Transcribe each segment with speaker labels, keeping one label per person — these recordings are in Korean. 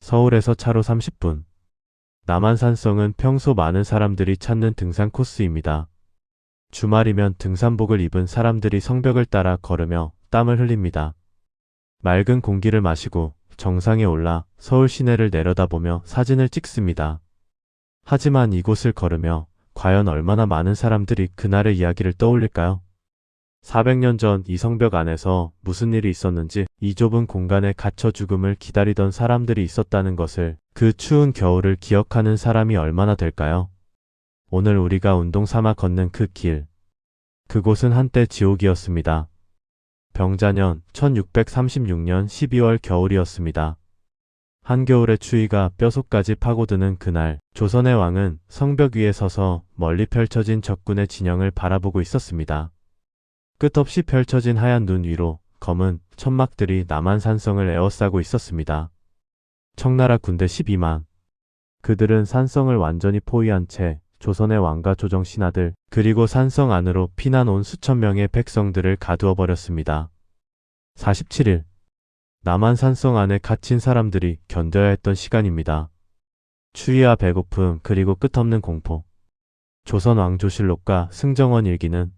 Speaker 1: 서울에서 차로 30분. 남한산성은 평소 많은 사람들이 찾는 등산 코스입니다. 주말이면 등산복을 입은 사람들이 성벽을 따라 걸으며 땀을 흘립니다. 맑은 공기를 마시고 정상에 올라 서울 시내를 내려다보며 사진을 찍습니다. 하지만 이곳을 걸으며 과연 얼마나 많은 사람들이 그날의 이야기를 떠올릴까요? 400년 전 이 성벽 안에서 무슨 일이 있었는지, 이 좁은 공간에 갇혀 죽음을 기다리던 사람들이 있었다는 것을, 그 추운 겨울을 기억하는 사람이 얼마나 될까요? 오늘 우리가 운동 삼아 걷는 그 길. 그곳은 한때 지옥이었습니다. 병자년 1636년 12월 겨울이었습니다. 한겨울의 추위가 뼛속까지 파고드는 그날, 조선의 왕은 성벽 위에 서서 멀리 펼쳐진 적군의 진영을 바라보고 있었습니다. 끝없이 펼쳐진 하얀 눈 위로 검은 천막들이 남한산성을 에워싸고 있었습니다. 청나라 군대 12만. 그들은 산성을 완전히 포위한 채 조선의 왕과 조정 신하들, 그리고 산성 안으로 피난 온 수천 명의 백성들을 가두어 버렸습니다. 47일. 남한산성 안에 갇힌 사람들이 견뎌야 했던 시간입니다. 추위와 배고픔, 그리고 끝없는 공포. 조선 왕조실록과 승정원 일기는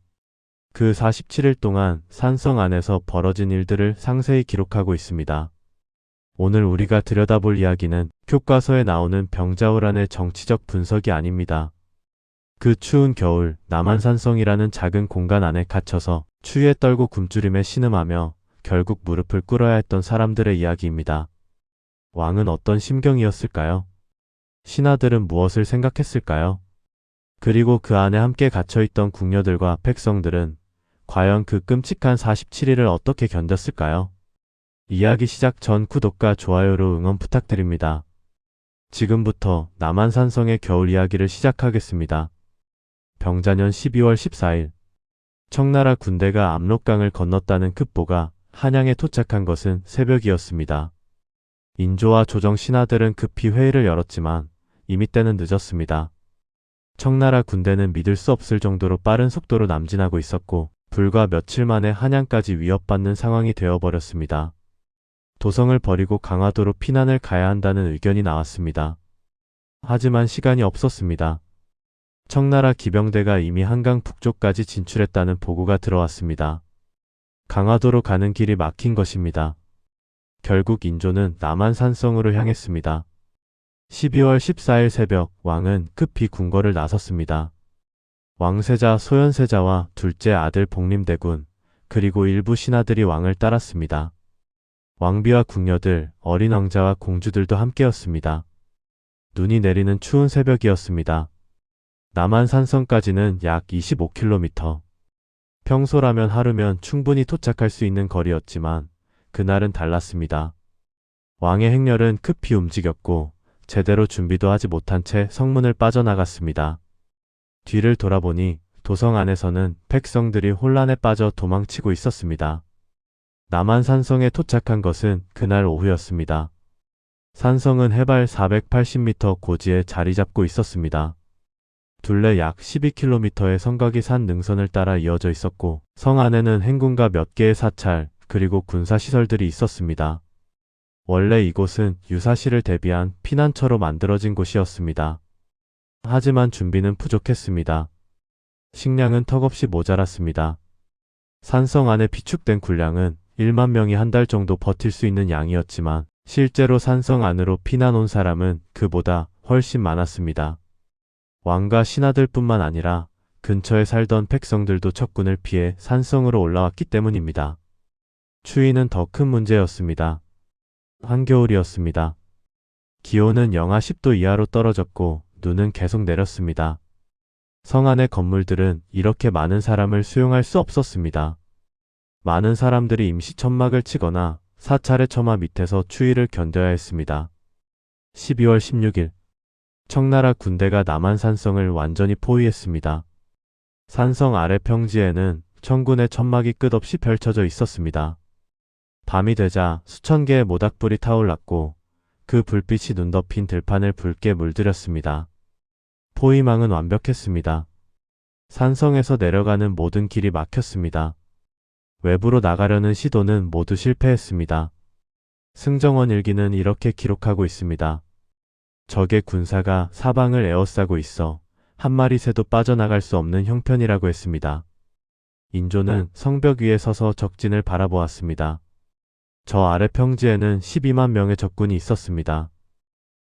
Speaker 1: 그 47일 동안 산성 안에서 벌어진 일들을 상세히 기록하고 있습니다. 오늘 우리가 들여다볼 이야기는 교과서에 나오는 병자호란의 정치적 분석이 아닙니다. 그 추운 겨울, 남한산성이라는 작은 공간 안에 갇혀서 추위에 떨고 굶주림에 신음하며 결국 무릎을 꿇어야 했던 사람들의 이야기입니다. 왕은 어떤 심경이었을까요? 신하들은 무엇을 생각했을까요? 그리고 그 안에 함께 갇혀있던 궁녀들과 백성들은 과연 그 끔찍한 47일을 어떻게 견뎠을까요? 이야기 시작 전 구독과 좋아요로 응원 부탁드립니다. 지금부터 남한산성의 겨울 이야기를 시작하겠습니다. 병자년 12월 14일. 청나라 군대가 압록강을 건넜다는 급보가 한양에 도착한 것은 새벽이었습니다. 인조와 조정 신하들은 급히 회의를 열었지만 이미 때는 늦었습니다. 청나라 군대는 믿을 수 없을 정도로 빠른 속도로 남진하고 있었고, 불과 며칠 만에 한양까지 위협받는 상황이 되어버렸습니다. 도성을 버리고 강화도로 피난을 가야 한다는 의견이 나왔습니다. 하지만 시간이 없었습니다. 청나라 기병대가 이미 한강 북쪽까지 진출했다는 보고가 들어왔습니다. 강화도로 가는 길이 막힌 것입니다. 결국 인조는 남한산성으로 향했습니다. 12월 14일 새벽, 왕은 급히 궁궐을 나섰습니다. 왕세자 소현세자와 둘째 아들 복림대군, 그리고 일부 신하들이 왕을 따랐습니다. 왕비와 궁녀들, 어린 왕자와 공주들도 함께였습니다. 눈이 내리는 추운 새벽이었습니다. 남한산성까지는 약 25km. 평소라면 하루면 충분히 도착할 수 있는 거리였지만 그날은 달랐습니다. 왕의 행렬은 급히 움직였고 제대로 준비도 하지 못한 채 성문을 빠져나갔습니다. 뒤를 돌아보니 도성 안에서는 백성들이 혼란에 빠져 도망치고 있었습니다. 남한산성에 도착한 것은 그날 오후였습니다. 산성은 해발 480m 고지에 자리 잡고 있었습니다. 둘레 약 12km의 성곽이 산 능선을 따라 이어져 있었고, 성 안에는 행군과 몇 개의 사찰, 그리고 군사시설들이 있었습니다. 원래 이곳은 유사시를 대비한 피난처로 만들어진 곳이었습니다. 하지만 준비는 부족했습니다. 식량은 턱없이 모자랐습니다. 산성 안에 비축된 군량은 1만 명이 한 달 정도 버틸 수 있는 양이었지만 실제로 산성 안으로 피난 온 사람은 그보다 훨씬 많았습니다. 왕과 신하들 뿐만 아니라 근처에 살던 백성들도 적군을 피해 산성으로 올라왔기 때문입니다. 추위는 더 큰 문제였습니다. 한겨울이었습니다. 기온은 영하 10도 이하로 떨어졌고 눈은 계속 내렸습니다. 성 안의 건물들은 이렇게 많은 사람을 수용할 수 없었습니다. 많은 사람들이 임시 천막을 치거나 사찰의 처마 밑에서 추위를 견뎌야 했습니다. 12월 16일. 청나라 군대가 남한산성을 완전히 포위했습니다. 산성 아래 평지에는 청군의 천막이 끝없이 펼쳐져 있었습니다. 밤이 되자 수천 개의 모닥불이 타올랐고 그 불빛이 눈 덮인 들판을 붉게 물들였습니다. 포위망은 완벽했습니다. 산성에서 내려가는 모든 길이 막혔습니다. 외부로 나가려는 시도는 모두 실패했습니다. 승정원 일기는 이렇게 기록하고 있습니다. 적의 군사가 사방을 에워싸고 있어 한 마리 새도 빠져나갈 수 없는 형편이라고 했습니다. 인조는 성벽 위에 서서 적진을 바라보았습니다. 저 아래 평지에는 12만 명의 적군이 있었습니다.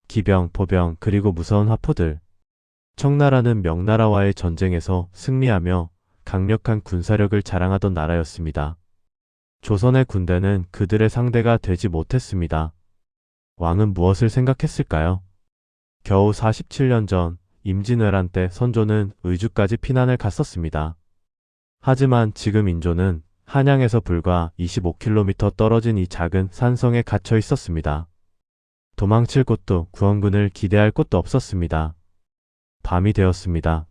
Speaker 1: 기병, 보병, 그리고 무서운 화포들. 청나라는 명나라와의 전쟁에서 승리하며 강력한 군사력을 자랑하던 나라였습니다. 조선의 군대는 그들의 상대가 되지 못했습니다. 왕은 무엇을 생각했을까요? 겨우 47년 전 임진왜란 때 선조는 의주까지 피난을 갔었습니다. 하지만 지금 인조는 한양에서 불과 25km 떨어진 이 작은 산성에 갇혀 있었습니다. 도망칠 곳도 구원군을 기대할 곳도 없었습니다. 밤이 되었습니다.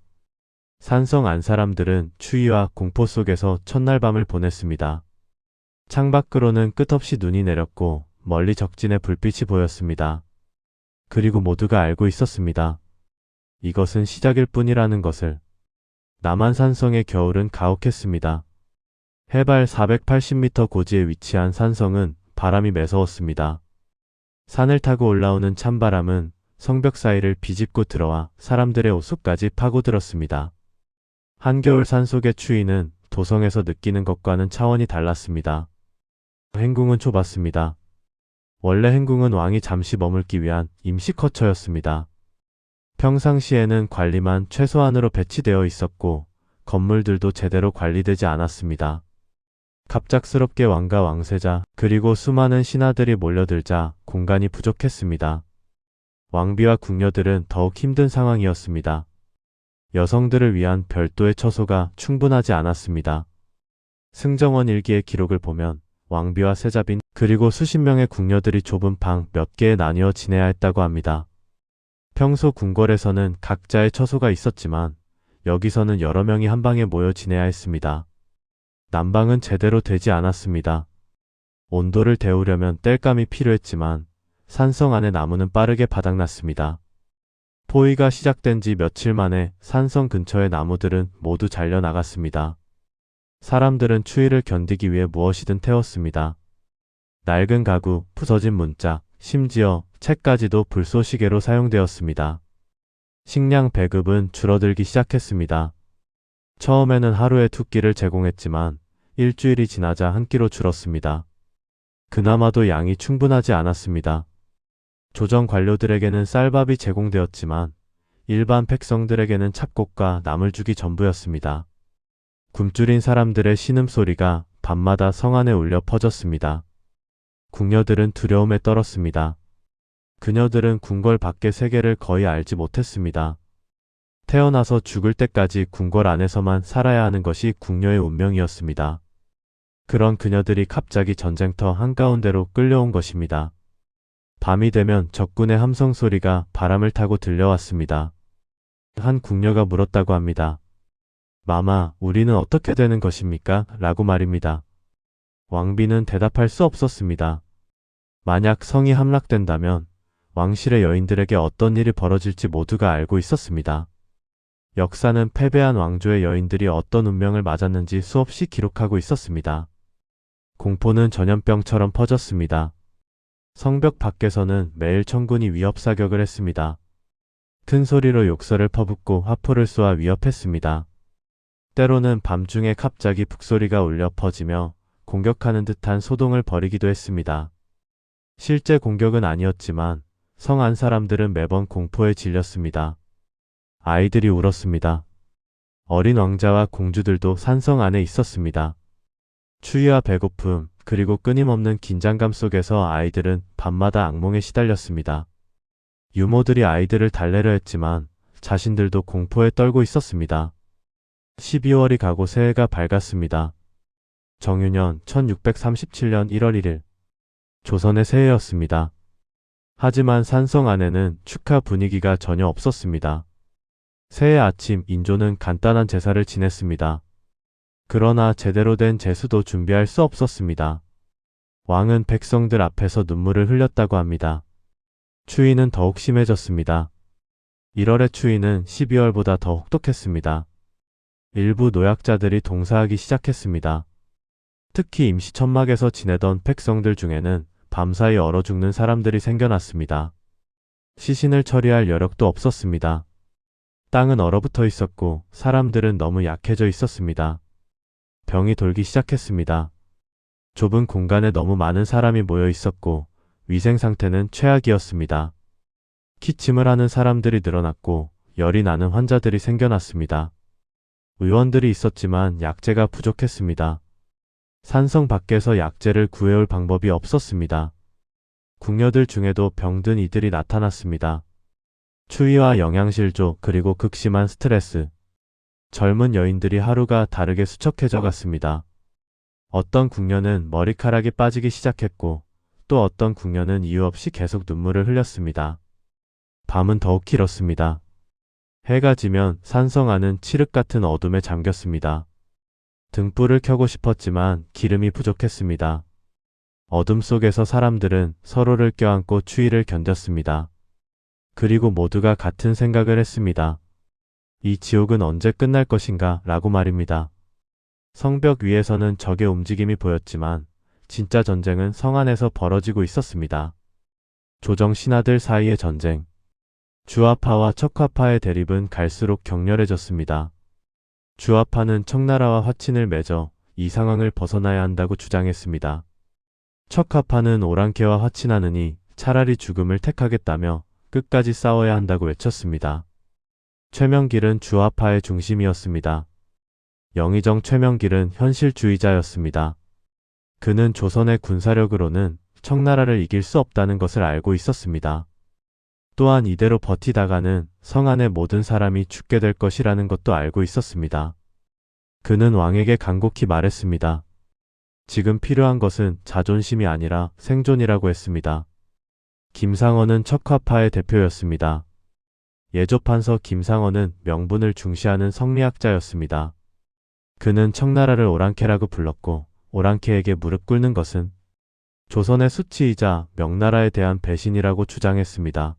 Speaker 1: 산성 안 사람들은 추위와 공포 속에서 첫날 밤을 보냈습니다. 창밖으로는 끝없이 눈이 내렸고 멀리 적진의 불빛이 보였습니다. 그리고 모두가 알고 있었습니다. 이것은 시작일 뿐이라는 것을. 남한산성의 겨울은 가혹했습니다. 해발 480m 고지에 위치한 산성은 바람이 매서웠습니다. 산을 타고 올라오는 찬바람은 성벽 사이를 비집고 들어와 사람들의 옷속까지 파고들었습니다. 한겨울 산속의 추위는 도성에서 느끼는 것과는 차원이 달랐습니다. 행궁은 좁았습니다. 원래 행궁은 왕이 잠시 머물기 위한 임시 거처였습니다. 평상시에는 관리만 최소한으로 배치되어 있었고 건물들도 제대로 관리되지 않았습니다. 갑작스럽게 왕과 왕세자 그리고 수많은 신하들이 몰려들자 공간이 부족했습니다. 왕비와 궁녀들은 더욱 힘든 상황이었습니다. 여성들을 위한 별도의 처소가 충분하지 않았습니다. 승정원 일기의 기록을 보면 왕비와 세자빈 그리고 수십 명의 궁녀들이 좁은 방 몇 개에 나뉘어 지내야 했다고 합니다. 평소 궁궐에서는 각자의 처소가 있었지만 여기서는 여러 명이 한 방에 모여 지내야 했습니다. 난방은 제대로 되지 않았습니다. 온도를 데우려면 땔감이 필요했지만 산성 안의 나무는 빠르게 바닥났습니다. 포위가 시작된 지 며칠 만에 산성 근처의 나무들은 모두 잘려나갔습니다. 사람들은 추위를 견디기 위해 무엇이든 태웠습니다. 낡은 가구, 부서진 문짝, 심지어 책까지도 불쏘시개로 사용되었습니다. 식량 배급은 줄어들기 시작했습니다. 처음에는 하루에 2끼를 제공했지만 일주일이 지나자 1끼로 줄었습니다. 그나마도 양이 충분하지 않았습니다. 조정 관료들에게는 쌀밥이 제공되었지만 일반 백성들에게는 찹곡과 나물죽이 전부였습니다. 굶주린 사람들의 신음소리가 밤마다 성 안에 울려 퍼졌습니다. 궁녀들은 두려움에 떨었습니다. 그녀들은 궁궐 밖의 세계를 거의 알지 못했습니다. 태어나서 죽을 때까지 궁궐 안에서만 살아야 하는 것이 궁녀의 운명이었습니다. 그런 그녀들이 갑자기 전쟁터 한가운데로 끌려온 것입니다. 밤이 되면 적군의 함성 소리가 바람을 타고 들려왔습니다. 한 궁녀가 물었다고 합니다. 마마, 우리는 어떻게 되는 것입니까? 라고 말입니다. 왕비는 대답할 수 없었습니다. 만약 성이 함락된다면 왕실의 여인들에게 어떤 일이 벌어질지 모두가 알고 있었습니다. 역사는 패배한 왕조의 여인들이 어떤 운명을 맞았는지 수없이 기록하고 있었습니다. 공포는 전염병처럼 퍼졌습니다. 성벽 밖에서는 매일 청군이 위협 사격을 했습니다. 큰 소리로 욕설을 퍼붓고 화포를 쏘아 위협했습니다. 때로는 밤중에 갑자기 북소리가 울려 퍼지며 공격하는 듯한 소동을 벌이기도 했습니다. 실제 공격은 아니었지만 성 안 사람들은 매번 공포에 질렸습니다. 아이들이 울었습니다. 어린 왕자와 공주들도 산성 안에 있었습니다. 추위와 배고픔 그리고 끊임없는 긴장감 속에서 아이들은 밤마다 악몽에 시달렸습니다. 유모들이 아이들을 달래려 했지만 자신들도 공포에 떨고 있었습니다. 12월이 가고 새해가 밝았습니다. 정유년 1637년 1월 1일 조선의 새해였습니다. 하지만 산성 안에는 축하 분위기가 전혀 없었습니다. 새해 아침 인조는 간단한 제사를 지냈습니다. 그러나 제대로 된 제수도 준비할 수 없었습니다. 왕은 백성들 앞에서 눈물을 흘렸다고 합니다. 추위는 더욱 심해졌습니다. 1월의 추위는 12월보다 더 혹독했습니다. 일부 노약자들이 동사하기 시작했습니다. 특히 임시 천막에서 지내던 백성들 중에는 밤사이 얼어 죽는 사람들이 생겨났습니다. 시신을 처리할 여력도 없었습니다. 땅은 얼어붙어 있었고 사람들은 너무 약해져 있었습니다. 병이 돌기 시작했습니다. 좁은 공간에 너무 많은 사람이 모여 있었고 위생 상태는 최악이었습니다. 기침을 하는 사람들이 늘어났고 열이 나는 환자들이 생겨났습니다. 의원들이 있었지만 약재가 부족했습니다. 산성 밖에서 약재를 구해올 방법이 없었습니다. 궁녀들 중에도 병든 이들이 나타났습니다. 추위와 영양실조 그리고 극심한 스트레스. 젊은 여인들이 하루가 다르게 수척해져 갔습니다. 어떤 궁녀는 머리카락이 빠지기 시작했고 또 어떤 궁녀는 이유 없이 계속 눈물을 흘렸습니다. 밤은 더욱 길었습니다. 해가 지면 산성 안은 칠흑 같은 어둠에 잠겼습니다. 등불을 켜고 싶었지만 기름이 부족했습니다. 어둠 속에서 사람들은 서로를 껴안고 추위를 견뎠습니다. 그리고 모두가 같은 생각을 했습니다. 이 지옥은 언제 끝날 것인가 라고 말입니다. 성벽 위에서는 적의 움직임이 보였지만 진짜 전쟁은 성 안에서 벌어지고 있었습니다. 조정 신하들 사이의 전쟁. 주아파와 척화파의 대립은 갈수록 격렬해졌습니다. 주아파는 청나라와 화친을 맺어 이 상황을 벗어나야 한다고 주장했습니다. 척화파는 오랑캐와 화친하느니 차라리 죽음을 택하겠다며 끝까지 싸워야 한다고 외쳤습니다. 최명길은 주아파의 중심이었습니다. 영의정 최명길은 현실주의자였습니다. 그는 조선의 군사력으로는 청나라를 이길 수 없다는 것을 알고 있었습니다. 또한 이대로 버티다가는 성 안의 모든 사람이 죽게 될 것이라는 것도 알고 있었습니다. 그는 왕에게 간곡히 말했습니다. 지금 필요한 것은 자존심이 아니라 생존이라고 했습니다. 김상원은 척화파의 대표였습니다. 예조판서 김상원은 명분을 중시하는 성리학자였습니다. 그는 청나라를 오랑캐라고 불렀고 오랑캐에게 무릎 꿇는 것은 조선의 수치이자 명나라에 대한 배신이라고 주장했습니다.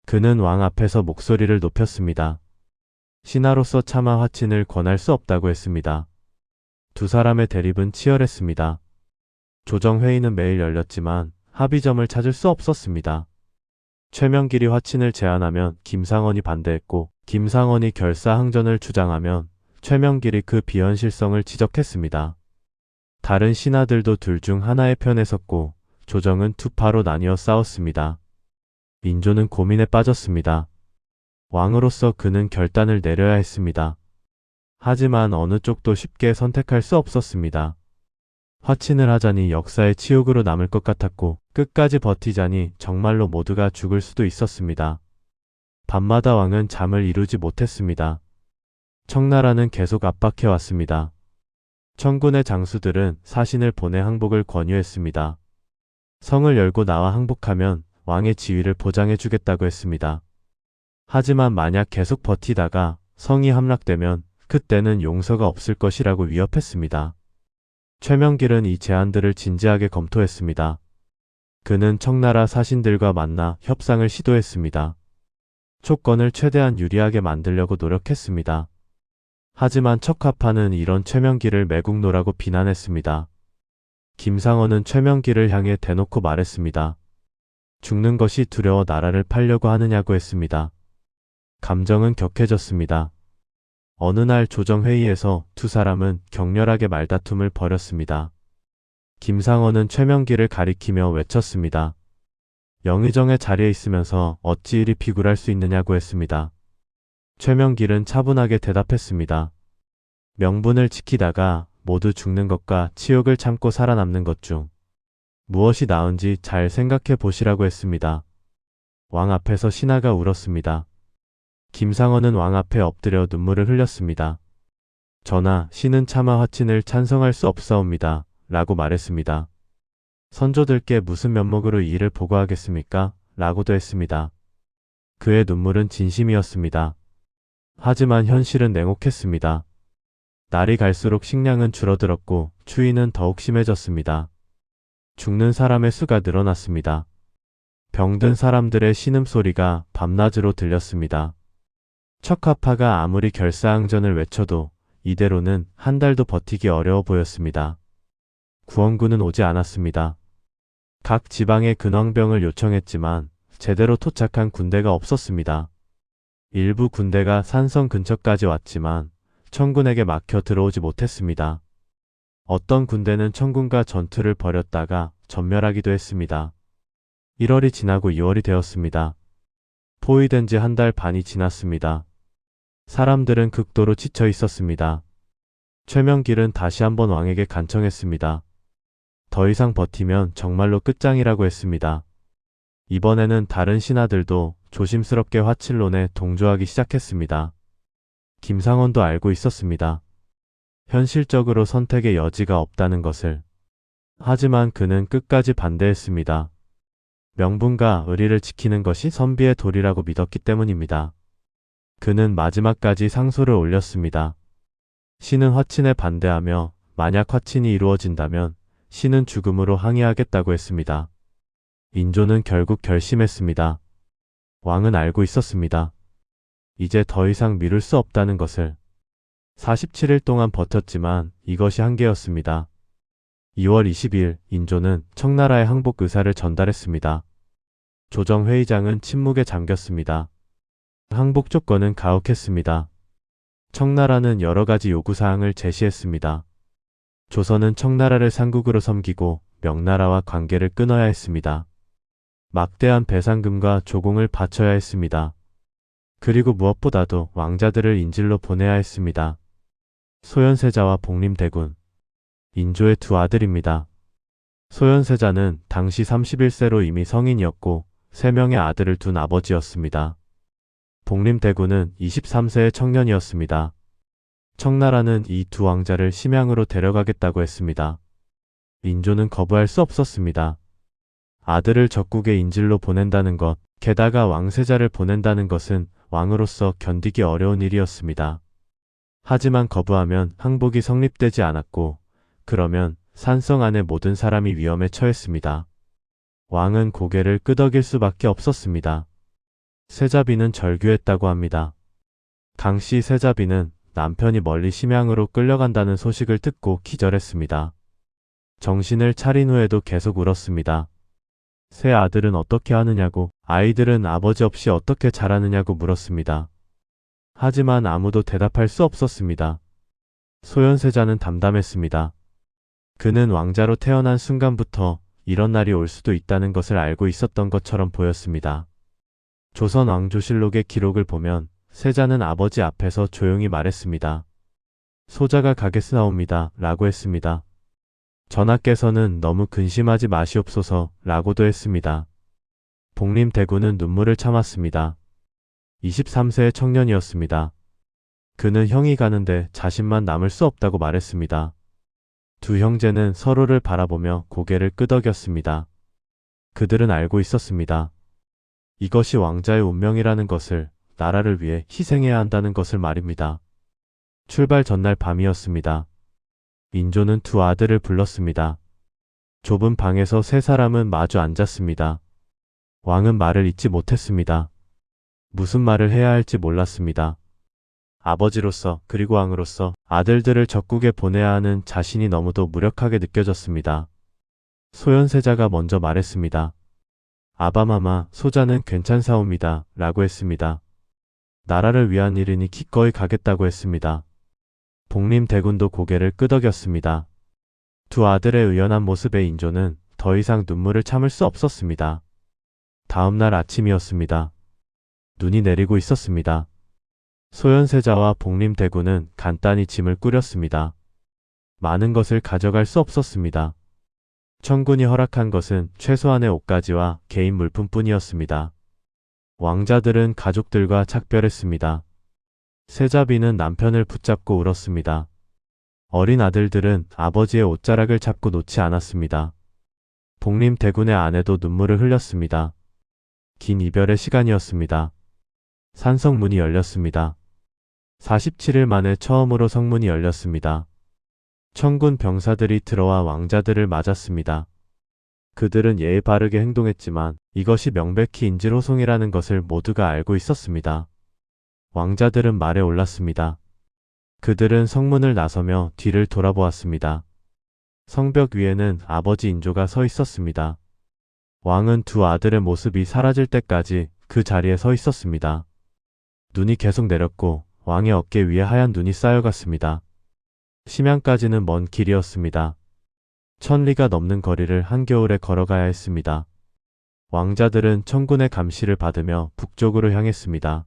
Speaker 1: 그는 왕 앞에서 목소리를 높였습니다. 신하로서 차마 화친을 권할 수 없다고 했습니다. 두 사람의 대립은 치열했습니다. 조정회의는 매일 열렸지만 합의점을 찾을 수 없었습니다. 최명길이 화친을 제안하면 김상원이 반대했고 김상원이 결사항전을 주장하면 최명길이 그 비현실성을 지적했습니다. 다른 신하들도 둘 중 하나의 편에 섰고 조정은 투파로 나뉘어 싸웠습니다. 민조는 고민에 빠졌습니다. 왕으로서 그는 결단을 내려야 했습니다. 하지만 어느 쪽도 쉽게 선택할 수 없었습니다. 화친을 하자니 역사의 치욕으로 남을 것 같았고 끝까지 버티자니 정말로 모두가 죽을 수도 있었습니다. 밤마다 왕은 잠을 이루지 못했습니다. 청나라는 계속 압박해왔습니다. 청군의 장수들은 사신을 보내 항복을 권유했습니다. 성을 열고 나와 항복하면 왕의 지위를 보장해주겠다고 했습니다. 하지만 만약 계속 버티다가 성이 함락되면 그때는 용서가 없을 것이라고 위협했습니다. 최명길은 이 제안들을 진지하게 검토했습니다. 그는 청나라 사신들과 만나 협상을 시도했습니다. 조건을 최대한 유리하게 만들려고 노력했습니다. 하지만 척화파는 이런 최명길을 매국노라고 비난했습니다. 김상원은 최명길을 향해 대놓고 말했습니다. 죽는 것이 두려워 나라를 팔려고 하느냐고 했습니다. 감정은 격해졌습니다. 어느 날 조정회의에서 두 사람은 격렬하게 말다툼을 벌였습니다. 김상원은 최명길을 가리키며 외쳤습니다. 영의정의 자리에 있으면서 어찌 이리 비굴할 수 있느냐고 했습니다. 최명길은 차분하게 대답했습니다. 명분을 지키다가 모두 죽는 것과 치욕을 참고 살아남는 것 중 무엇이 나은지 잘 생각해 보시라고 했습니다. 왕 앞에서 신하가 울었습니다. 김상원은 왕 앞에 엎드려 눈물을 흘렸습니다. 전하, 신은 차마 화친을 찬성할 수 없사옵니다. 라고 말했습니다. 선조들께 무슨 면목으로 이 일을 보고하겠습니까? 라고도 했습니다. 그의 눈물은 진심이었습니다. 하지만 현실은 냉혹했습니다. 날이 갈수록 식량은 줄어들었고 추위는 더욱 심해졌습니다. 죽는 사람의 수가 늘어났습니다. 병든 사람들의 신음소리가 밤낮으로 들렸습니다. 척화파가 아무리 결사항전을 외쳐도 이대로는 한 달도 버티기 어려워 보였습니다. 구원군은 오지 않았습니다. 각 지방에 근황병을 요청했지만 제대로 토착한 군대가 없었습니다. 일부 군대가 산성 근처까지 왔지만 청군에게 막혀 들어오지 못했습니다. 어떤 군대는 청군과 전투를 벌였다가 전멸하기도 했습니다. 1월이 지나고 2월이 되었습니다. 포위된 지 한 달 반이 지났습니다. 사람들은 극도로 지쳐 있었습니다. 최명길은 다시 한번 왕에게 간청했습니다. 더 이상 버티면 정말로 끝장이라고 했습니다. 이번에는 다른 신하들도 조심스럽게 화칠론에 동조하기 시작했습니다. 김상원도 알고 있었습니다. 현실적으로 선택의 여지가 없다는 것을. 하지만 그는 끝까지 반대했습니다. 명분과 의리를 지키는 것이 선비의 도리라고 믿었기 때문입니다. 그는 마지막까지 상소를 올렸습니다. 신은 화친에 반대하며 만약 화친이 이루어진다면 신은 죽음으로 항의하겠다고 했습니다. 인조는 결국 결심했습니다. 왕은 알고 있었습니다. 이제 더 이상 미룰 수 없다는 것을. 47일 동안 버텼지만 이것이 한계였습니다. 2월 22일 인조는 청나라의 항복 의사를 전달했습니다. 조정회의장은 침묵에 잠겼습니다. 항복 조건은 가혹했습니다. 청나라는 여러 가지 요구사항을 제시했습니다. 조선은 청나라를 상국으로 섬기고 명나라와 관계를 끊어야 했습니다. 막대한 배상금과 조공을 바쳐야 했습니다. 그리고 무엇보다도 왕자들을 인질로 보내야 했습니다. 소현세자와 복림대군. 인조의 두 아들입니다. 소현세자는 당시 31세로 이미 성인이었고 3명의 아들을 둔 아버지였습니다. 복림대군은 23세의 청년이었습니다. 청나라는 이 두 왕자를 심양으로 데려가겠다고 했습니다. 인조는 거부할 수 없었습니다. 아들을 적국의 인질로 보낸다는 것, 게다가 왕세자를 보낸다는 것은 왕으로서 견디기 어려운 일이었습니다. 하지만 거부하면 항복이 성립되지 않았고 그러면 산성 안의 모든 사람이 위험에 처했습니다. 왕은 고개를 끄덕일 수밖에 없었습니다. 세자비는 절규했다고 합니다. 강씨 세자비는 남편이 멀리 심양으로 끌려간다는 소식을 듣고 기절했습니다. 정신을 차린 후에도 계속 울었습니다. 세 아들은 어떻게 하느냐고, 아이들은 아버지 없이 어떻게 자라느냐고 물었습니다. 하지만 아무도 대답할 수 없었습니다. 소현세자는 담담했습니다. 그는 왕자로 태어난 순간부터 이런 날이 올 수도 있다는 것을 알고 있었던 것처럼 보였습니다. 조선 왕조실록의 기록을 보면 세자는 아버지 앞에서 조용히 말했습니다. 소자가 가겠사옵니다 라고 했습니다. 전하께서는 너무 근심하지 마시옵소서 라고도 했습니다. 복림대군은 눈물을 참았습니다. 23세의 청년이었습니다. 그는 형이 가는데 자신만 남을 수 없다고 말했습니다. 두 형제는 서로를 바라보며 고개를 끄덕였습니다. 그들은 알고 있었습니다. 이것이 왕자의 운명이라는 것을, 나라를 위해 희생해야 한다는 것을 말입니다. 출발 전날 밤이었습니다. 인조는 두 아들을 불렀습니다. 좁은 방에서 세 사람은 마주 앉았습니다. 왕은 말을 잇지 못했습니다. 무슨 말을 해야 할지 몰랐습니다. 아버지로서 그리고 왕으로서 아들들을 적국에 보내야 하는 자신이 너무도 무력하게 느껴졌습니다. 소현세자가 먼저 말했습니다. 아바마마, 소자는 괜찮사옵니다 라고 했습니다. 나라를 위한 일이니 기꺼이 가겠다고 했습니다. 복림대군도 고개를 끄덕였습니다. 두 아들의 의연한 모습에 인조는 더 이상 눈물을 참을 수 없었습니다. 다음 날 아침이었습니다. 눈이 내리고 있었습니다. 소현세자와 복림대군은 간단히 짐을 꾸렸습니다. 많은 것을 가져갈 수 없었습니다. 청군이 허락한 것은 최소한의 옷가지와 개인 물품뿐이었습니다. 왕자들은 가족들과 작별했습니다. 세자비는 남편을 붙잡고 울었습니다. 어린 아들들은 아버지의 옷자락을 잡고 놓지 않았습니다. 복림대군의 아내도 눈물을 흘렸습니다. 긴 이별의 시간이었습니다. 산성문이 열렸습니다. 47일 만에 처음으로 성문이 열렸습니다. 청군 병사들이 들어와 왕자들을 맞았습니다. 그들은 예의 바르게 행동했지만 이것이 명백히 인질호송이라는 것을 모두가 알고 있었습니다. 왕자들은 말에 올랐습니다. 그들은 성문을 나서며 뒤를 돌아보았습니다. 성벽 위에는 아버지 인조가 서 있었습니다. 왕은 두 아들의 모습이 사라질 때까지 그 자리에 서 있었습니다. 눈이 계속 내렸고 왕의 어깨 위에 하얀 눈이 쌓여갔습니다. 심양까지는 먼 길이었습니다. 1000리가 넘는 거리를 한겨울에 걸어가야 했습니다. 왕자들은 천군의 감시를 받으며 북쪽으로 향했습니다.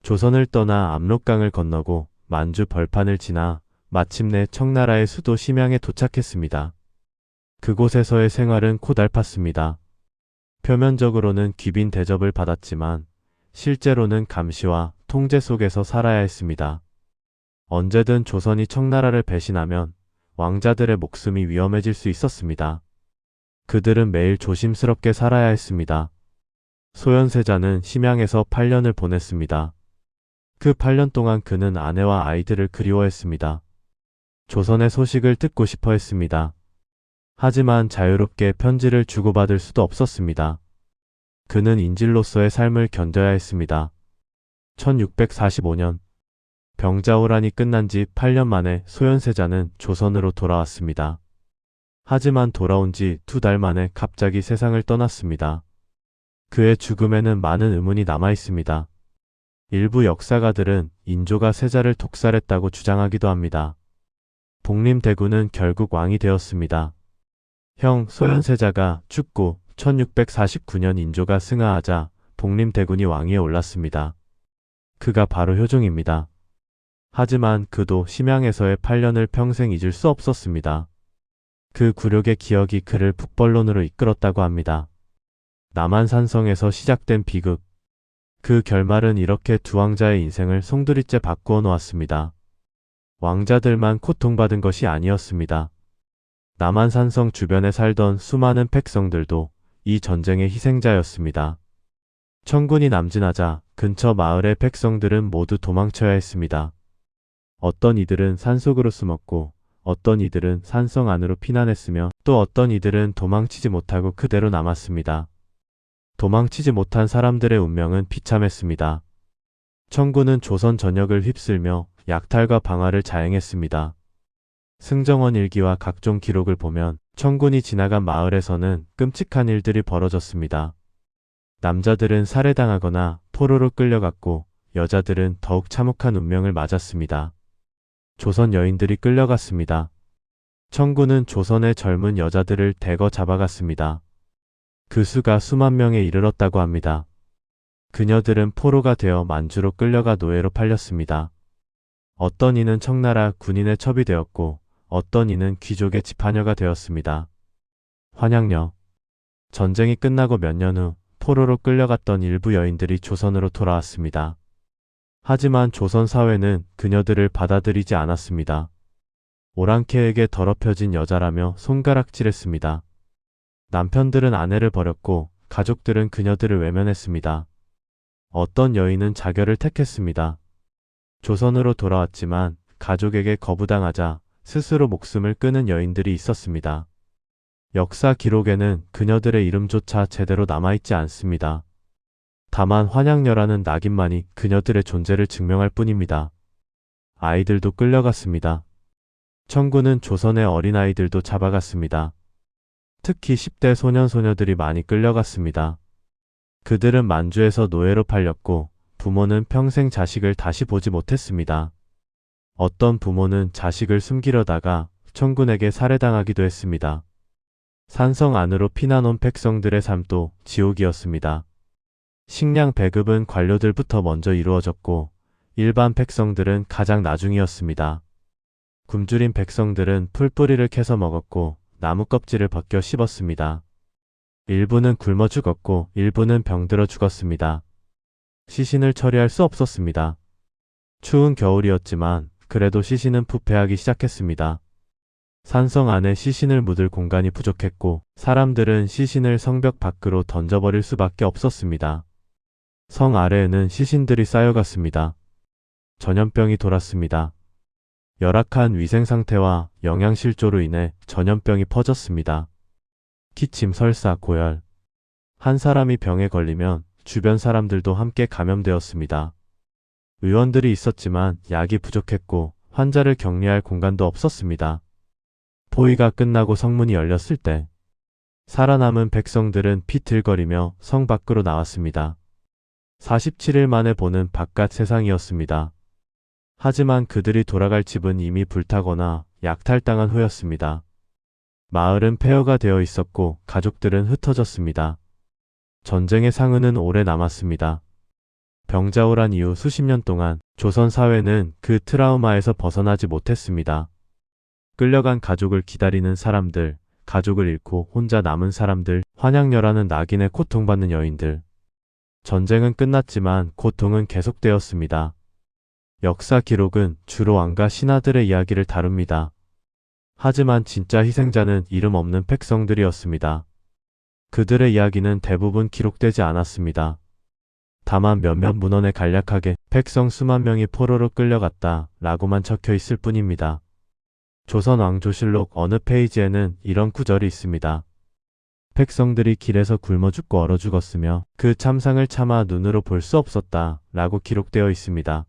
Speaker 1: 조선을 떠나 압록강을 건너고 만주 벌판을 지나 마침내 청나라의 수도 심양에 도착했습니다. 그곳에서의 생활은 고달팠습니다. 표면적으로는 귀빈 대접을 받았지만 실제로는 감시와 통제 속에서 살아야 했습니다. 언제든 조선이 청나라를 배신하면 왕자들의 목숨이 위험해질 수 있었습니다. 그들은 매일 조심스럽게 살아야 했습니다. 소현세자는 심양에서 8년을 보냈습니다. 그 8년 동안 그는 아내와 아이들을 그리워했습니다. 조선의 소식을 듣고 싶어 했습니다. 하지만 자유롭게 편지를 주고받을 수도 없었습니다. 그는 인질로서의 삶을 견뎌야 했습니다. 1645년 병자호란이 끝난 지 8년 만에 소현세자는 조선으로 돌아왔습니다. 하지만 돌아온 지 2달 만에 갑자기 세상을 떠났습니다. 그의 죽음에는 많은 의문이 남아 있습니다. 일부 역사가들은 인조가 세자를 독살했다고 주장하기도 합니다. 복림대군은 결국 왕이 되었습니다. 형 소현세자가 죽고 1649년 인조가 승하하자 복림대군이 왕위에 올랐습니다. 그가 바로 효종입니다. 하지만 그도 심양에서의 8년을 평생 잊을 수 없었습니다. 그 굴욕의 기억이 그를 북벌론으로 이끌었다고 합니다. 남한산성에서 시작된 비극. 그 결말은 이렇게 두 왕자의 인생을 송두리째 바꾸어 놓았습니다. 왕자들만 고통받은 것이 아니었습니다. 남한산성 주변에 살던 수많은 백성들도 이 전쟁의 희생자였습니다. 천군이 남진하자 근처 마을의 백성들은 모두 도망쳐야 했습니다. 어떤 이들은 산속으로 숨었고 어떤 이들은 산성 안으로 피난했으며 또 어떤 이들은 도망치지 못하고 그대로 남았습니다. 도망치지 못한 사람들의 운명은 비참했습니다. 천군은 조선 전역을 휩쓸며 약탈과 방화를 자행했습니다. 승정원 일기와 각종 기록을 보면 천군이 지나간 마을에서는 끔찍한 일들이 벌어졌습니다. 남자들은 살해당하거나 포로로 끌려갔고 여자들은 더욱 참혹한 운명을 맞았습니다. 조선 여인들이 끌려갔습니다. 천군은 조선의 젊은 여자들을 대거 잡아갔습니다. 그 수가 수만 명에 이르렀다고 합니다. 그녀들은 포로가 되어 만주로 끌려가 노예로 팔렸습니다. 어떤 이는 청나라 군인의 첩이 되었고 어떤 이는 귀족의 집하녀가 되었습니다. 환양녀. 전쟁이 끝나고 몇 년 후 포로로 끌려갔던 일부 여인들이 조선으로 돌아왔습니다. 하지만 조선 사회는 그녀들을 받아들이지 않았습니다. 오랑캐에게 더럽혀진 여자라며 손가락질했습니다. 남편들은 아내를 버렸고 가족들은 그녀들을 외면했습니다. 어떤 여인은 자결을 택했습니다. 조선으로 돌아왔지만 가족에게 거부당하자 스스로 목숨을 끊은 여인들이 있었습니다. 역사 기록에는 그녀들의 이름조차 제대로 남아있지 않습니다. 다만 환양녀라는 낙인만이 그녀들의 존재를 증명할 뿐입니다. 아이들도 끌려갔습니다. 천군은 조선의 어린아이들도 잡아갔습니다. 특히 10대 소년소녀들이 많이 끌려갔습니다. 그들은 만주에서 노예로 팔렸고 부모는 평생 자식을 다시 보지 못했습니다. 어떤 부모는 자식을 숨기려다가 천군에게 살해당하기도 했습니다. 산성 안으로 피난 온 백성들의 삶도 지옥이었습니다. 식량 배급은 관료들부터 먼저 이루어졌고 일반 백성들은 가장 나중이었습니다. 굶주린 백성들은 풀뿌리를 캐서 먹었고 나무 껍질을 벗겨 씹었습니다. 일부는 굶어 죽었고 일부는 병들어 죽었습니다. 시신을 처리할 수 없었습니다. 추운 겨울이었지만 그래도 시신은 부패하기 시작했습니다. 산성 안에 시신을 묻을 공간이 부족했고 사람들은 시신을 성벽 밖으로 던져버릴 수밖에 없었습니다. 성 아래에는 시신들이 쌓여갔습니다. 전염병이 돌았습니다. 열악한 위생 상태와 영양실조로 인해 전염병이 퍼졌습니다. 기침, 설사, 고열. 한 사람이 병에 걸리면 주변 사람들도 함께 감염되었습니다. 의원들이 있었지만 약이 부족했고 환자를 격리할 공간도 없었습니다. 포위가 끝나고 성문이 열렸을 때 살아남은 백성들은 비틀거리며 성 밖으로 나왔습니다. 47일 만에 보는 바깥 세상이었습니다. 하지만 그들이 돌아갈 집은 이미 불타거나 약탈당한 후였습니다. 마을은 폐허가 되어 있었고 가족들은 흩어졌습니다. 전쟁의 상흔은 오래 남았습니다. 병자호란 이후 수십 년 동안 조선 사회는 그 트라우마에서 벗어나지 못했습니다. 끌려간 가족을 기다리는 사람들, 가족을 잃고 혼자 남은 사람들, 환양열하는 낙인에 고통받는 여인들. 전쟁은 끝났지만 고통은 계속되었습니다. 역사 기록은 주로 왕과 신하들의 이야기를 다룹니다. 하지만 진짜 희생자는 이름 없는 백성들이었습니다. 그들의 이야기는 대부분 기록되지 않았습니다. 다만 몇몇 문헌에 간략하게 백성 수만 명이 포로로 끌려갔다 라고만 적혀 있을 뿐입니다. 조선 왕조실록 어느 페이지에는 이런 구절이 있습니다. 백성들이 길에서 굶어 죽고 얼어 죽었으며 그 참상을 차마 눈으로 볼 수 없었다 라고 기록되어 있습니다.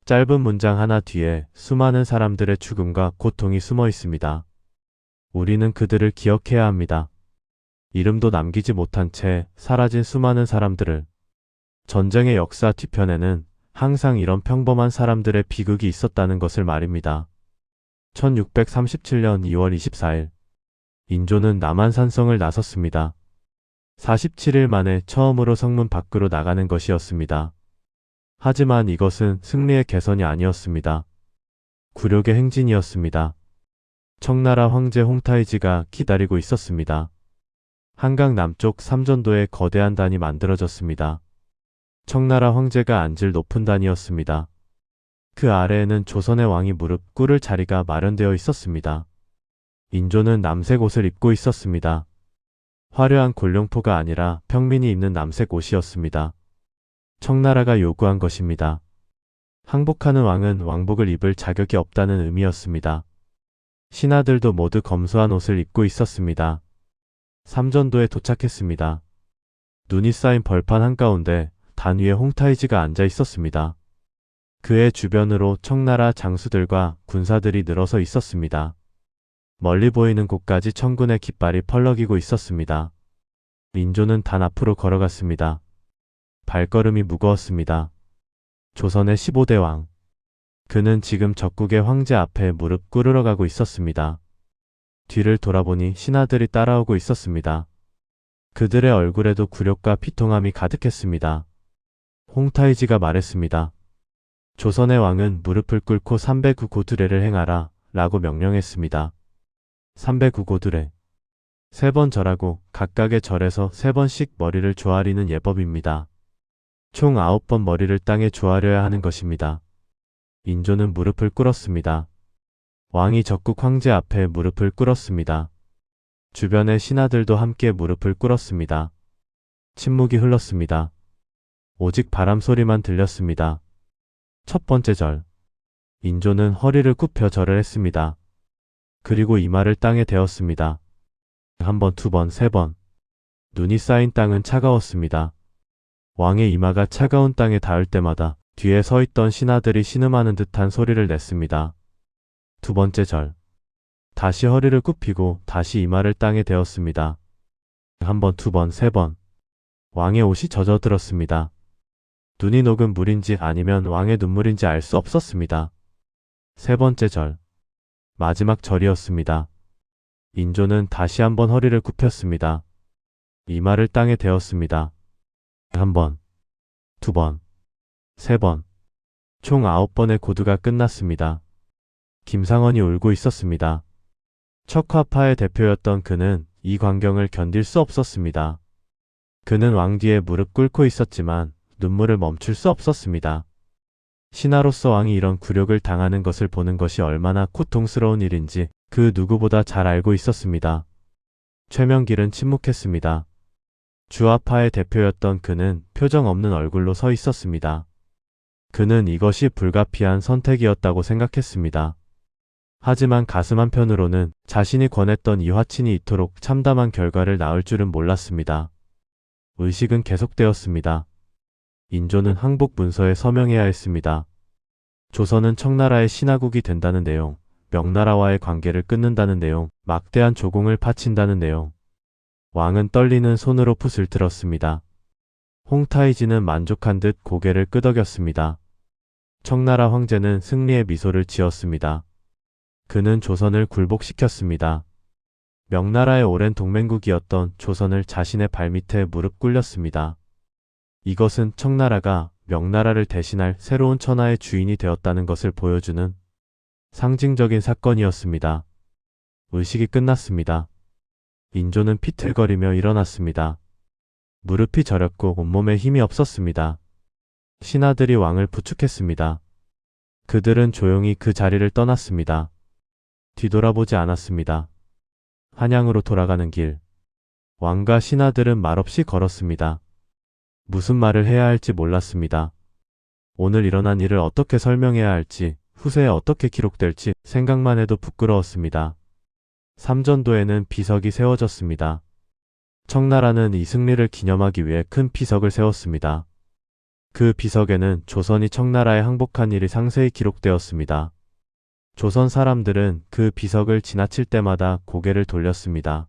Speaker 1: 짧은 문장 하나 뒤에 수많은 사람들의 죽음과 고통이 숨어 있습니다. 우리는 그들을 기억해야 합니다. 이름도 남기지 못한 채 사라진 수많은 사람들을. 전쟁의 역사 뒤편에는 항상 이런 평범한 사람들의 비극이 있었다는 것을 말입니다. 1637년 2월 24일 인조는 남한산성을 나섰습니다. 47일 만에 처음으로 성문 밖으로 나가는 것이었습니다. 하지만 이것은 승리의 개선이 아니었습니다. 굴욕의 행진이었습니다. 청나라 황제 홍타이지가 기다리고 있었습니다. 한강 남쪽 삼전도에 거대한 단이 만들어졌습니다. 청나라 황제가 앉을 높은 단이었습니다. 그 아래에는 조선의 왕이 무릎 꿇을 자리가 마련되어 있었습니다. 인조는 남색 옷을 입고 있었습니다. 화려한 골룡포가 아니라 평민이 입는 남색 옷이었습니다. 청나라가 요구한 것입니다. 항복하는 왕은 왕복을 입을 자격이 없다는 의미였습니다. 신하들도 모두 검소한 옷을 입고 있었습니다. 삼전도에 도착했습니다. 눈이 쌓인 벌판 한가운데 단 위에 홍타이지가 앉아 있었습니다. 그의 주변으로 청나라 장수들과 군사들이 늘어서 있었습니다. 멀리 보이는 곳까지 천군의 깃발이 펄럭이고 있었습니다. 인조는 단 앞으로 걸어갔습니다. 발걸음이 무거웠습니다. 조선의 15대 왕. 그는 지금 적국의 황제 앞에 무릎 꿇으러 가고 있었습니다. 뒤를 돌아보니 신하들이 따라오고 있었습니다. 그들의 얼굴에도 굴욕과 비통함이 가득했습니다. 홍타이지가 말했습니다. 조선의 왕은 무릎을 꿇고 309고두례를 행하라 라고 명령했습니다. 309고두례. 3번 절하고 각각의 절에서 3번씩 머리를 조아리는 예법입니다. 총 9번 머리를 땅에 조아려야 하는 것입니다. 인조는 무릎을 꿇었습니다. 왕이 적국 황제 앞에 무릎을 꿇었습니다. 주변의 신하들도 함께 무릎을 꿇었습니다. 침묵이 흘렀습니다. 오직 바람 소리만 들렸습니다. 첫 번째 절. 인조는 허리를 굽혀 절을 했습니다. 그리고 이마를 땅에 대었습니다. 한 번, 두 번, 세 번. 눈이 쌓인 땅은 차가웠습니다. 왕의 이마가 차가운 땅에 닿을 때마다 뒤에 서 있던 신하들이 신음하는 듯한 소리를 냈습니다. 두 번째 절. 다시 허리를 굽히고 다시 이마를 땅에 대었습니다. 한 번, 두 번, 세 번. 왕의 옷이 젖어들었습니다. 눈이 녹은 물인지 아니면 왕의 눈물인지 알 수 없었습니다. 세 번째 절. 마지막 절이었습니다. 인조는 다시 한번 허리를 굽혔습니다. 이마를 땅에 대었습니다. 한 번, 두 번, 세 번. 총 9번의 고두가 끝났습니다. 김상원이 울고 있었습니다. 척화파의 대표였던 그는 이 광경을 견딜 수 없었습니다. 그는 왕 뒤에 무릎 꿇고 있었지만 눈물을 멈출 수 없었습니다. 신하로서 왕이 이런 굴욕을 당하는 것을 보는 것이 얼마나 고통스러운 일인지 그 누구보다 잘 알고 있었습니다. 최명길은 침묵했습니다. 주화파의 대표였던 그는 표정 없는 얼굴로 서 있었습니다. 그는 이것이 불가피한 선택이었다고 생각했습니다. 하지만 가슴 한편으로는 자신이 권했던 이 화친이 이토록 참담한 결과를 낳을 줄은 몰랐습니다. 의식은 계속되었습니다. 인조는 항복 문서에 서명해야 했습니다. 조선은 청나라의 신하국이 된다는 내용, 명나라와의 관계를 끊는다는 내용, 막대한 조공을 바친다는 내용. 왕은 떨리는 손으로 붓을 들었습니다. 홍타이지는 만족한 듯 고개를 끄덕였습니다. 청나라 황제는 승리의 미소를 지었습니다. 그는 조선을 굴복시켰습니다. 명나라의 오랜 동맹국이었던 조선을 자신의 발밑에 무릎 꿇렸습니다. 이것은 청나라가 명나라를 대신할 새로운 천하의 주인이 되었다는 것을 보여주는 상징적인 사건이었습니다. 의식이 끝났습니다. 인조는 피틀거리며 일어났습니다. 무릎이 저렸고 온몸에 힘이 없었습니다. 신하들이 왕을 부축했습니다. 그들은 조용히 그 자리를 떠났습니다. 뒤돌아보지 않았습니다. 한양으로 돌아가는 길. 왕과 신하들은 말없이 걸었습니다. 무슨 말을 해야 할지 몰랐습니다. 오늘 일어난 일을 어떻게 설명해야 할지, 후세에 어떻게 기록될지 생각만 해도 부끄러웠습니다. 삼전도에는 비석이 세워졌습니다. 청나라는 이 승리를 기념하기 위해 큰 비석을 세웠습니다. 그 비석에는 조선이 청나라에 항복한 일이 상세히 기록되었습니다. 조선 사람들은 그 비석을 지나칠 때마다 고개를 돌렸습니다.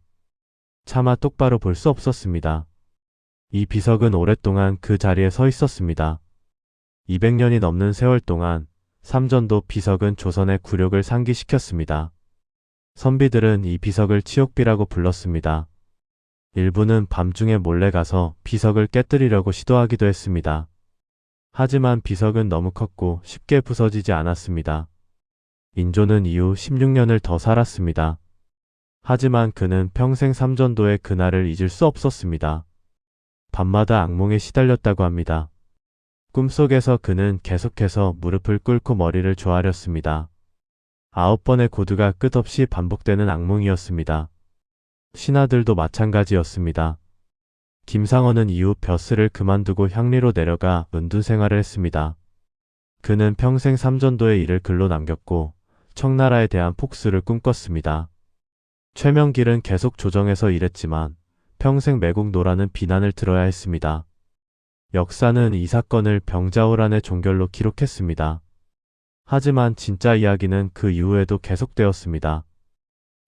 Speaker 1: 차마 똑바로 볼 수 없었습니다. 이 비석은 오랫동안 그 자리에 서 있었습니다. 200년이 넘는 세월 동안 삼전도 비석은 조선의 굴욕을 상기시켰습니다. 선비들은 이 비석을 치욕비라고 불렀습니다. 일부는 밤중에 몰래 가서 비석을 깨뜨리려고 시도하기도 했습니다. 하지만 비석은 너무 컸고 쉽게 부서지지 않았습니다. 인조는 이후 16년을 더 살았습니다. 하지만 그는 평생 삼전도의 그날을 잊을 수 없었습니다. 밤마다 악몽에 시달렸다고 합니다. 꿈속에서 그는 계속해서 무릎을 꿇고 머리를 조아렸습니다. 9번의 고두가 끝없이 반복되는 악몽이었습니다. 신하들도 마찬가지였습니다. 김상원은 이후 벼슬을 그만두고 향리로 내려가 은둔 생활을 했습니다. 그는 평생 삼전도의 일을 글로 남겼고 청나라에 대한 폭수를 꿈꿨습니다. 최명길은 계속 조정에서 일했지만 평생 매국노라는 비난을 들어야 했습니다. 역사는 이 사건을 병자호란의 종결로 기록했습니다. 하지만 진짜 이야기는 그 이후에도 계속되었습니다.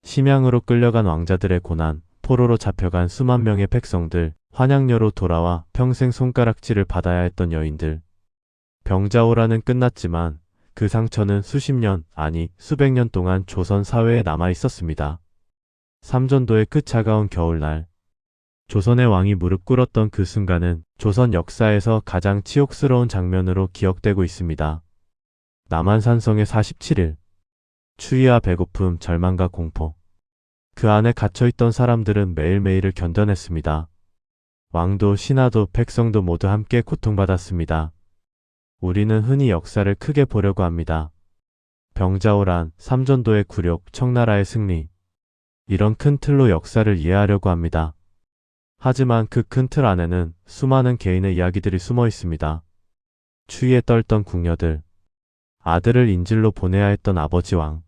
Speaker 1: 심양으로 끌려간 왕자들의 고난, 포로로 잡혀간 수만 명의 백성들, 환양녀로 돌아와 평생 손가락질을 받아야 했던 여인들. 병자호란은 끝났지만 그 상처는 수십 년, 아니 수백 년 동안 조선 사회에 남아 있었습니다. 삼전도의 그 차가운 겨울날, 조선의 왕이 무릎 꿇었던 그 순간은 조선 역사에서 가장 치욕스러운 장면으로 기억되고 있습니다. 남한산성의 47일. 추위와 배고픔, 절망과 공포. 그 안에 갇혀있던 사람들은 매일매일을 견뎌냈습니다. 왕도 신하도 백성도 모두 함께 고통받았습니다. 우리는 흔히 역사를 크게 보려고 합니다. 병자호란, 삼전도의 굴욕, 청나라의 승리. 이런 큰 틀로 역사를 이해하려고 합니다. 하지만 그 큰 틀 안에는 수많은 개인의 이야기들이 숨어 있습니다. 추위에 떨던 궁녀들, 아들을 인질로 보내야 했던 아버지 왕,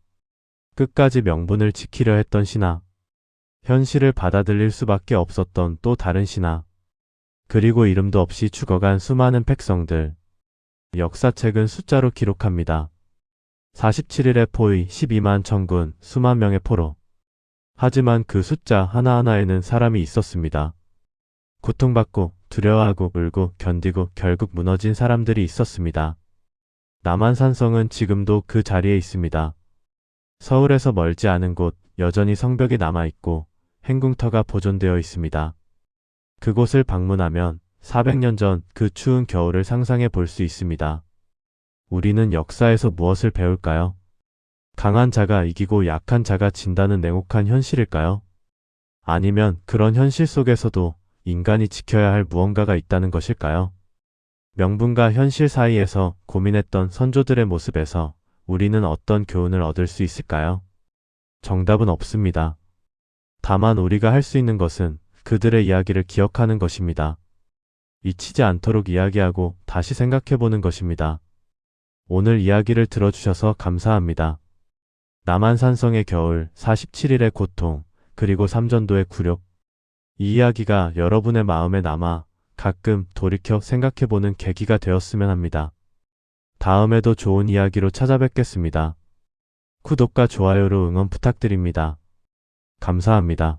Speaker 1: 끝까지 명분을 지키려 했던 신하, 현실을 받아들일 수밖에 없었던 또 다른 신하, 그리고 이름도 없이 죽어간 수많은 백성들. 역사책은 숫자로 기록합니다. 47일의 포위, 12만 천군, 수만 명의 포로. 하지만 그 숫자 하나하나에는 사람이 있었습니다. 고통받고 두려워하고 울고 견디고 결국 무너진 사람들이 있었습니다. 남한산성은 지금도 그 자리에 있습니다. 서울에서 멀지 않은 곳 여전히 성벽이 남아있고 행궁터가 보존되어 있습니다. 그곳을 방문하면 400년 전 그 추운 겨울을 상상해 볼 수 있습니다. 우리는 역사에서 무엇을 배울까요? 강한 자가 이기고 약한 자가 진다는 냉혹한 현실일까요? 아니면 그런 현실 속에서도 인간이 지켜야 할 무언가가 있다는 것일까요? 명분과 현실 사이에서 고민했던 선조들의 모습에서 우리는 어떤 교훈을 얻을 수 있을까요? 정답은 없습니다. 다만 우리가 할 수 있는 것은 그들의 이야기를 기억하는 것입니다. 잊히지 않도록 이야기하고 다시 생각해보는 것입니다. 오늘 이야기를 들어주셔서 감사합니다. 남한산성의 겨울, 47일의 고통, 그리고 삼전도의 굴욕. 이 이야기가 여러분의 마음에 남아 가끔 돌이켜 생각해보는 계기가 되었으면 합니다. 다음에도 좋은 이야기로 찾아뵙겠습니다. 구독과 좋아요로 응원 부탁드립니다. 감사합니다.